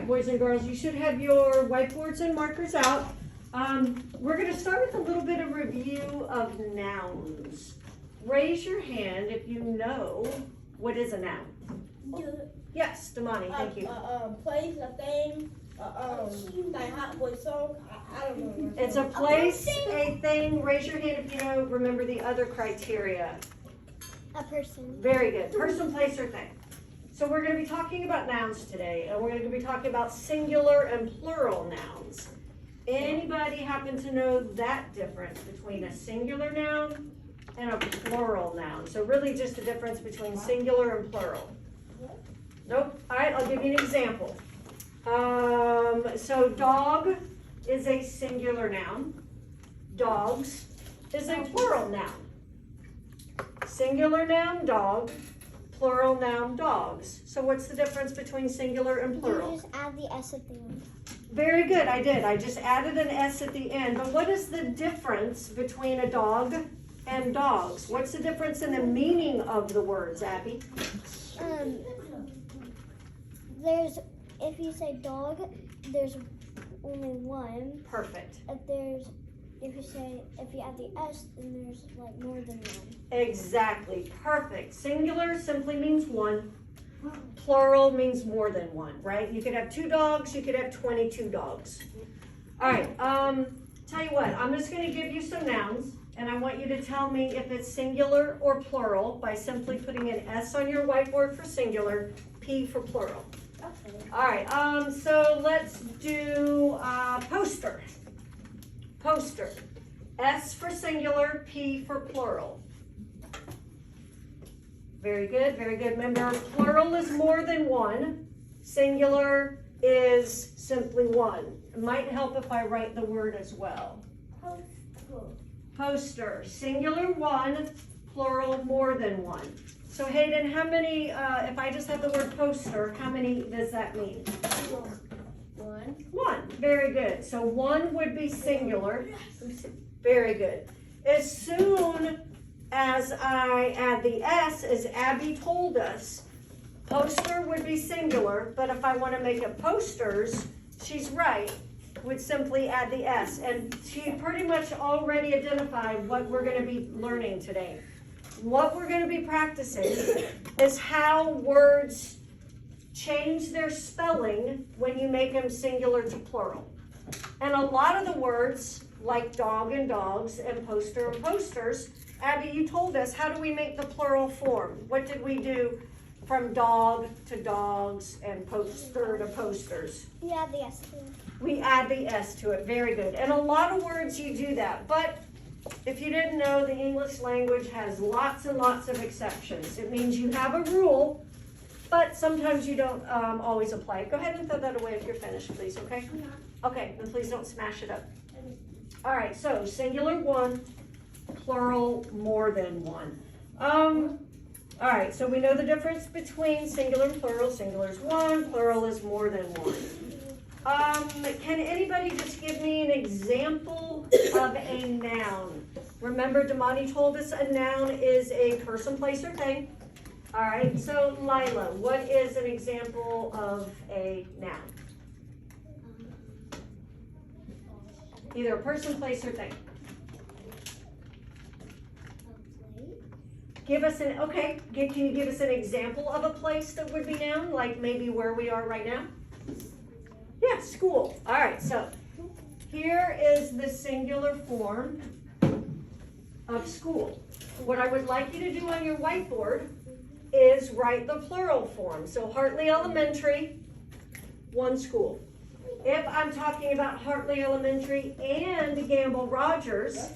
boys and girls, you should have your whiteboards and markers out. We're going to start with a little bit of review of nouns. Raise your hand if you know what is a noun. Yes, Damani, thank you. Place, a thing, like hot boy song. I don't know. It's a place, a thing. Raise your hand if you know. Remember the other criteria. A person. Very good. Person, place, or thing. So we're going to be talking about nouns today, and we're going to be talking about singular and plural nouns. Anybody happen to know that difference between a singular noun and a plural noun? So really just the difference between singular and plural. Nope. All right, I'll give you an example. So dog is a singular noun. Dogs is a plural noun. Singular noun, dog. Plural noun, dogs. So what's the difference between singular and plural? You just add the S at the end. Very good, I did. I just added an S at the end. But what is the difference between a dog and dogs? What's the difference in the meaning of the words, Abby? If you say dog, there's only one. Perfect. If you add the S, then there's like more than one. Exactly. Perfect. Singular simply means one. Plural means more than one, right? You could have 2 dogs, you could have 22 dogs. All right, tell you what, I'm just going to give you some nouns, and I want you to tell me if it's singular or plural by simply putting an S on your whiteboard for singular, P for plural. Okay. All right, so let's do poster. Poster. S for singular, P for plural. Very good, very good. Remember, plural is more than one. Singular is simply one. It might help if I write the word as well. Poster. Singular, one. Plural, more than one. So Hayden, how many, if I just have the word poster, how many does that mean? One. One. Very good. So one would be singular. Very good. As soon as I add the S, as Abby told us, poster would be singular, but if I want to make it posters, she's right, would simply add the S. And she pretty much already identified what we're going to be learning today. What we're going to be practicing is how words change their spelling when you make them singular to plural. And a lot of the words, like dog and dogs and poster and posters, Abby, you told us, how do we make the plural form? What did we do from dog to dogs and poster to posters? You add the S to it. We add the S to it. Very good. And a lot of words you do that. But if you didn't know, the English language has lots and lots of exceptions. It means you have a rule, but sometimes you don't always apply it. Go ahead and throw that away if you're finished, please, okay? Okay, and please don't smash it up. All right, so singular, one. Plural, more than one. All right, so we know the difference between singular and plural. Singular is one, plural is more than one. Can anybody just give me an example of a noun? Remember, Damani told us a noun is a person, place, or thing. All right, so Lila, what is an example of a noun? Either a person, place, or thing. Give us an, okay, can you give us an example of a place that would be noun, like maybe where we are right now? Yeah, school. All right, so here is the singular form of school. What I would like you to do on your whiteboard is write the plural form. So Hartley Elementary, one school. If I'm talking about Hartley Elementary and Gamble Rogers,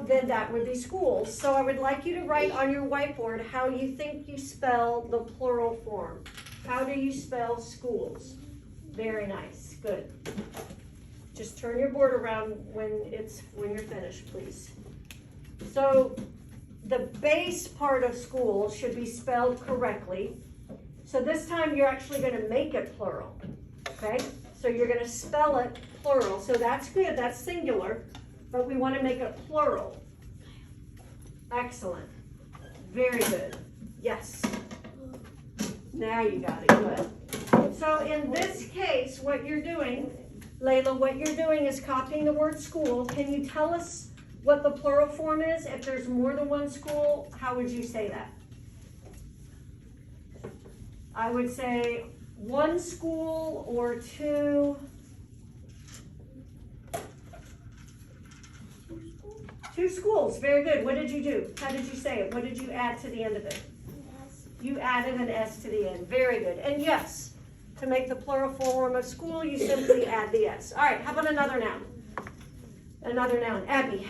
then that would be schools. So I would like you to write on your whiteboard how you think you spell the plural form. How do you spell schools? Very nice. Good. Just turn your board around when you're finished, please. So the base part of school should be spelled correctly. So this time you're actually going to make it plural. Okay? So you're going to spell it plural. So that's good. That's singular. But we want to make it plural. Excellent. Very good. Yes. Now you got it. Good. So in this case, what you're doing, Layla, what you're doing is copying the word school. Can you tell us what the plural form is? If there's more than one school, how would you say that? I would say one school or two. Two schools, very good. What did you do? How did you say it? What did you add to the end of it? You added an S to the end, very good. And yes, to make the plural form of school, you simply add the S. All right, how about another noun? Another noun, Abby.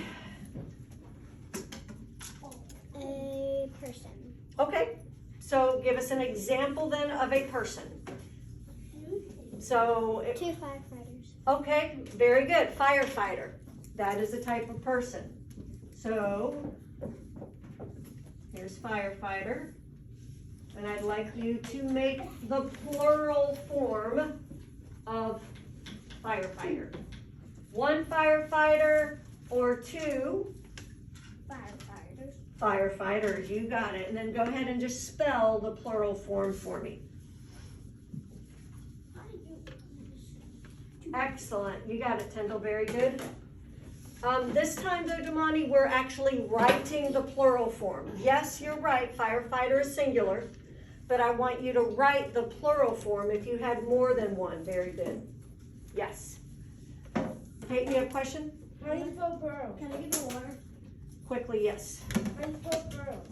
A person. Okay, so give us an example then of a person. So, Two firefighters. okay, very good, firefighter. That is a type of person. So, here's firefighter. And I'd like you to make the plural form of firefighter. One firefighter or two Firefighters. firefighters. You got it. And then go ahead and just spell the plural form for me. Excellent. You got it, Tyndall. Very good. This time, though, Damani, we're actually writing the plural form. Yes, you're right. Firefighter is singular. But I want you to write the plural form if you had more than one. Very good. Yes. Kate, you have a question? How do you spell girl? Can I get water? Quickly, yes. How do you spell girl?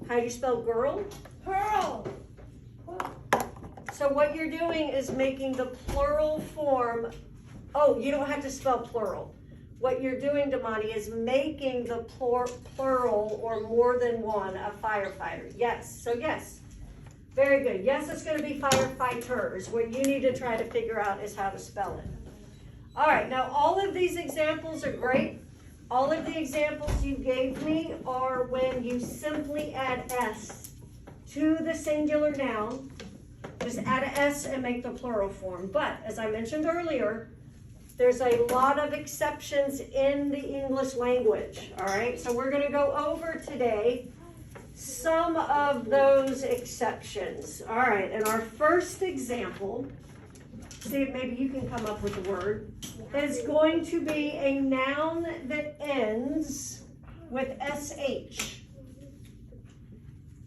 How do you spell girl? Pearl. So what you're doing is making the plural form. Oh, you don't have to spell plural. What you're doing, Damani, is making the plural or more than one a firefighter. Yes. So yes. Very good. Yes, it's going to be firefighters. What you need to try to figure out is how to spell it. All right. Now, all of these examples are great. All of the examples you gave me are when you simply add S to the singular noun. Just add an S and make the plural form. But, as I mentioned earlier, there's a lot of exceptions in the English language. All right. So we're going to go over today some of those exceptions. All right, and our first example, see if maybe you can come up with the word, is going to be a noun that ends with SH.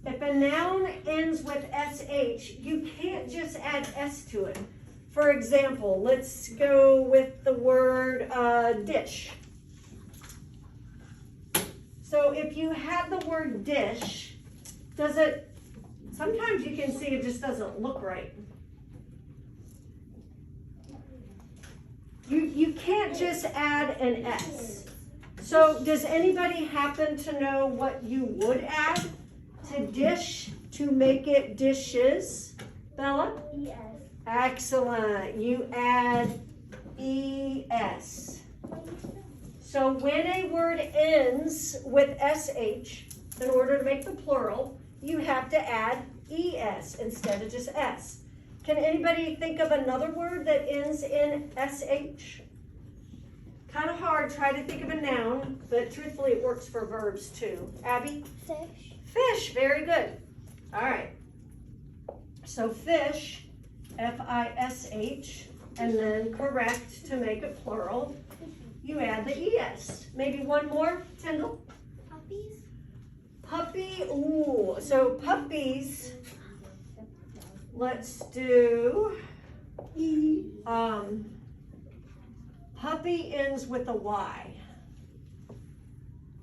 If a noun ends with SH, you can't just add S to it. For example, let's go with the word dish. So if you had the word dish, sometimes you can see it just doesn't look right. You can't just add an S. So does anybody happen to know what you would add to dish to make it dishes? Bella? ES. Excellent. You add ES. So when a word ends with SH, in order to make the plural, you have to add ES instead of just S. Can anybody think of another word that ends in SH? Kind of hard. Try to think of a noun, but truthfully it works for verbs too. Abby? Fish. Fish. Very good. All right. So fish, F-I-S-H, and then correct to make it plural. You add the ES. Maybe one more, Tyndall? Puppies. Puppy, ooh, so puppies, let's do, puppy ends with a Y.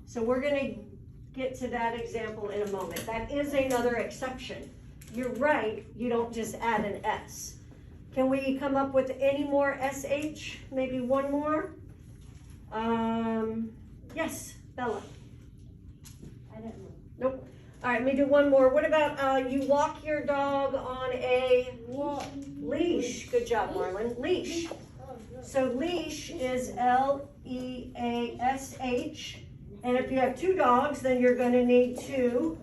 So we're gonna get to that example in a moment. That is another exception. You're right, you don't just add an S. Can we come up with any more SH? Maybe one more? Yes, Bella. I don't know. Nope. All right, let me do one more. What about you walk your dog on a leash? Good job, Marlon. Leash. So leash is L-E-A-S-H. And if you have two dogs, then you're going to need two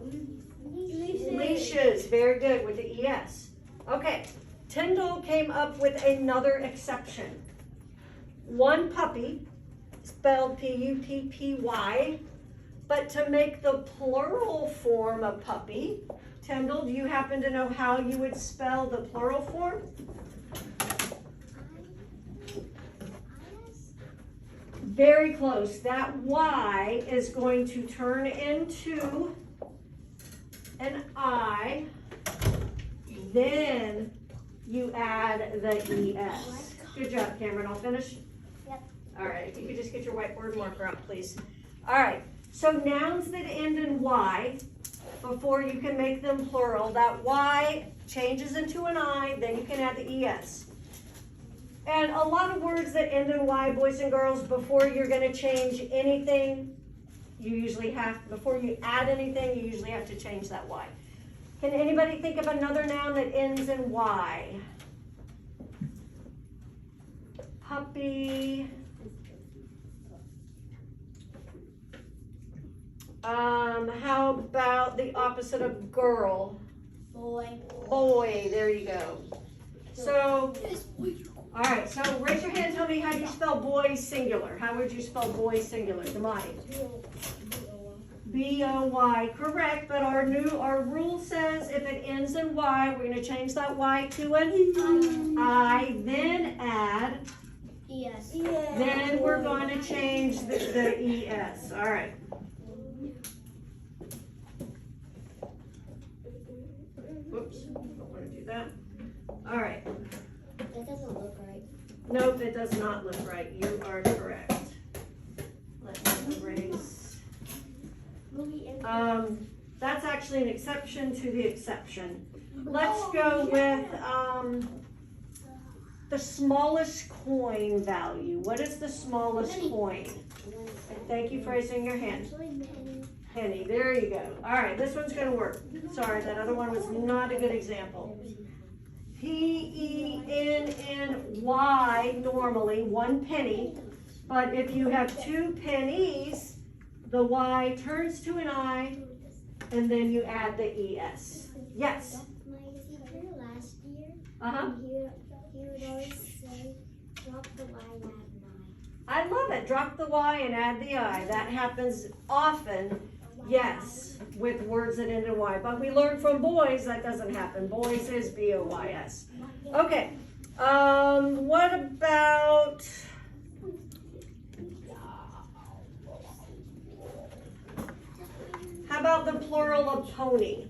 leashes. Very good with the ES. Okay. Tyndall came up with another exception. One puppy, spelled P-U-P-P-Y. But to make the plural form of puppy, Tyndall, do you happen to know how you would spell the plural form? Very close. That Y is going to turn into an I. Then you add the ES. Good job, Cameron. I'll finish. Yep. All right, if you could just get your whiteboard marker out, please. All right, so nouns that end in Y, before you can make them plural, that Y changes into an I, then you can add the ES. And a lot of words that end in Y, boys and girls, before you're gonna change anything, you usually have, before you add anything, you usually have to change that Y. Can anybody think of another noun that ends in Y? Puppy. How about the opposite of girl? Boy. Boy, there you go. So, all right, so raise your hand, tell me how you spell boy singular. How would you spell boy singular? Damani. B-O-Y, correct, but our rule says if it ends in Y, we're gonna change that Y to an I, then add, Yes. then we're going to change the ES, all right. Whoops, don't wanna do that. All right, That doesn't look right. nope, it does not look right, you are correct. Let me erase. That's actually an exception to the exception. Let's go with the smallest coin value. What is the smallest coin? Thank you for raising your hand. Penny, there you go. All right, this one's gonna work. Sorry, that other one was not a good example. P-E-N-N-Y, normally, 1 penny. But if you have 2 pennies, the Y turns to an I, and then you add the ES. Yes? My teacher last year, Uh-huh. he would always say, drop the Y and add an I love it. Drop the Y and add the I. That happens often, yes, with words that end in Y. But we learned from boys that doesn't happen. Boys is B-O-Y-S. Okay. What about... How about the plural of pony?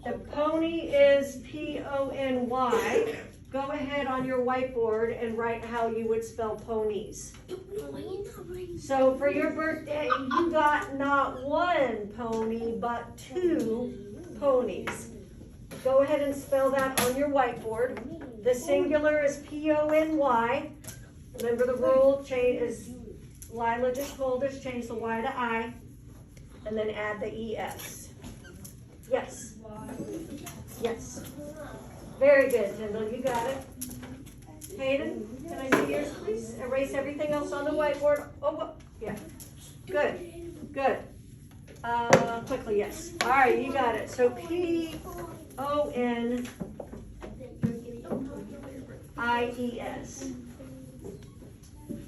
The pony is P-O-N-Y. Go ahead on your whiteboard and write how you would spell ponies. So for your birthday, you got not 1 pony, but 2 ponies. Go ahead and spell that on your whiteboard. The singular is P-O-N-Y. Remember the rule change is Lila just told us, change the Y to I, and then add the ES. Yes. Yes. Very good, Tyndall, you got it. Hayden, can I see yours, please? Erase everything else on the whiteboard. Oh, yeah. Good, good. Quickly, yes. All right, you got it. So P-O-N-I-E-S.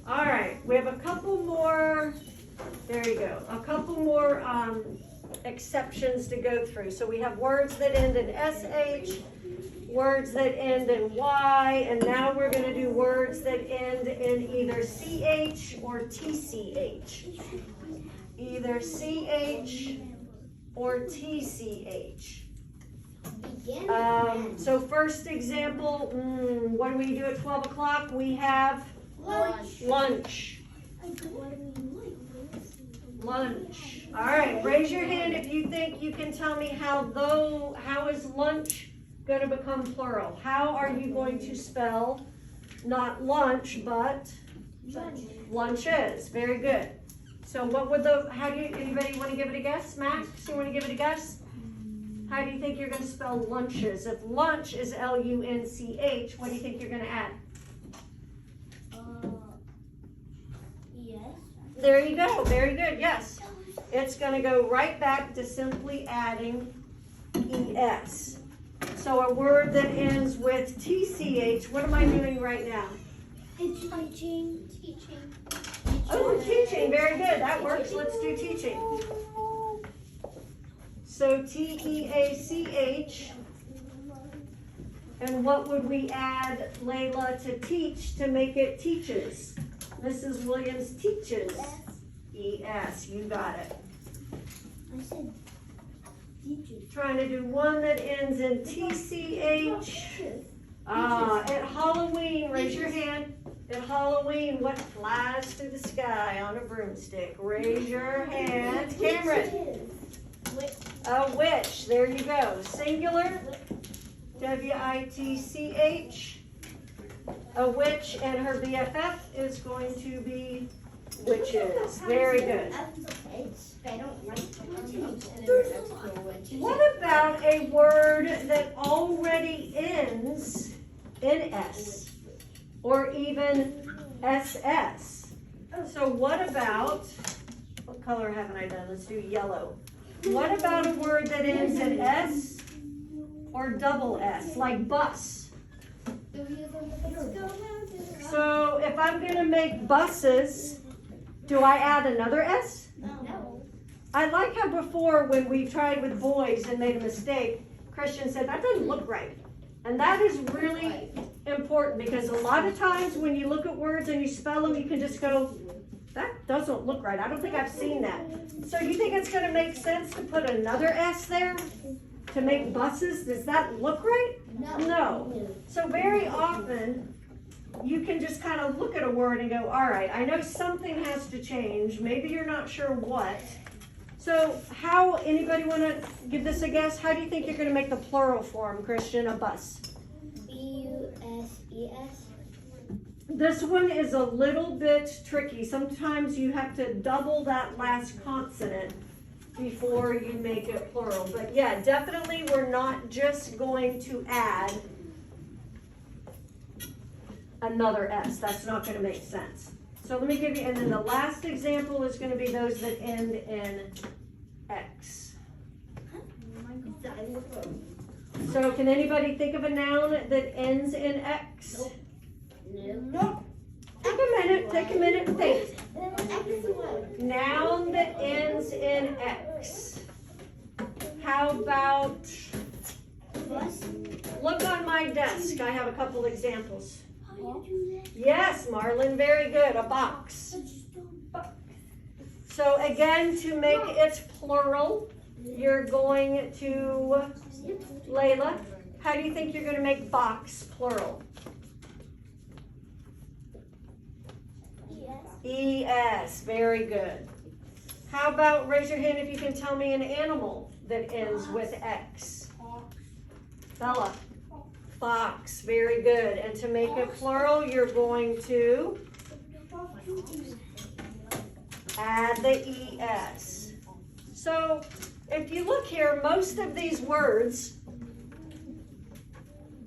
All right, we have a couple more, there you go, a couple more exceptions to go through. So we have words that end in SH, words that end in Y, and now we're going to do words that end in either CH or TCH. Either CH or TCH. So first example, what do we do at 12 o'clock? We have lunch. Lunch. All right, raise your hand if you think you can tell me how is lunch going to become plural? How are you going to spell not lunch, but lunches? Very good. So what would anybody want to give it a guess? Max, you want to give it a guess? How do you think you're going to spell lunches? If lunch is L-U-N-C-H, what do you think you're going to add? Yes. There you go. Very good. Yes. It's going to go right back to simply adding ES. So a word that ends with TCH, what am I doing right now? Teaching. Oh, teaching. Very good. That works. Let's do teaching. So T-E-A-C-H. And what would we add, Layla, to teach to make it teaches? Mrs. Williams teaches. E-S, you got it. I said teachers. Trying to do one that ends in T-C-H. At Halloween, raise your hand. At Halloween, what flies through the sky on a broomstick? Raise your hand. Cameron. A witch. There you go. Singular. W-I-T-C-H. A witch and her BFF is going to be witches. Very good. What about a word that already ends in S or even SS? So what about, what color haven't I done? Let's do yellow. What about a word that ends in S or double S, like bus? So if I'm going to make buses, do I add another S? No. I like how before when we tried with boys and made a mistake, Christian said, that doesn't look right. And that is really important because a lot of times when you look at words and you spell them, you can just go, that doesn't look right. I don't think I've seen that. So you think it's going to make sense to put another S there to make buses? Does that look right? No. So very often you can just kind of look at a word and go, all right, I know something has to change. Maybe you're not sure what. So how, anybody want to give this a guess? How do you think you're going to make the plural form, Christian, a bus? B-U-S-E-S. This one is a little bit tricky. Sometimes you have to double that last consonant before you make it plural. But yeah, definitely we're not just going to add another S. That's not going to make sense. So let me give you, and then the last example is going to be those that end in X. So can anybody think of a noun that ends in X? Nope. Take a minute and think. Noun that ends in X. How about, look on my desk. I have a couple examples. Yes, Marlon, very good. A box. So again, to make it plural, you're going to, Layla, how do you think you're going to make box plural? E-S, very good. How about, raise your hand if you can tell me an animal that ends with X. Bella. Fox, very good. And to make it plural, you're going to add the ES. So if you look here, most of these words,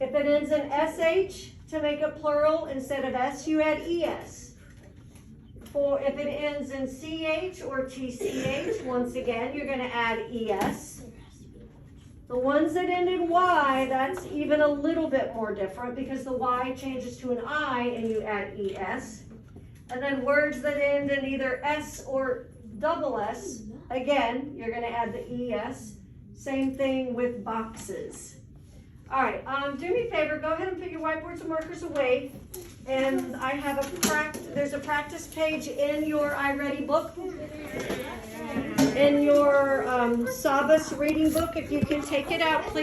if it ends in SH to make it plural, instead of S, you add ES. For if it ends in CH or TCH, once again, you're going to add ES. The ones that end in Y, that's even a little bit more different because the Y changes to an I and you add ES. And then words that end in either S or double S, again, you're going to add the ES. Same thing with boxes. All right, do me a favor, go ahead and put your whiteboards and markers away. And I have there's a practice page in your iReady book. In your Sabas reading book, if you can take it out, please.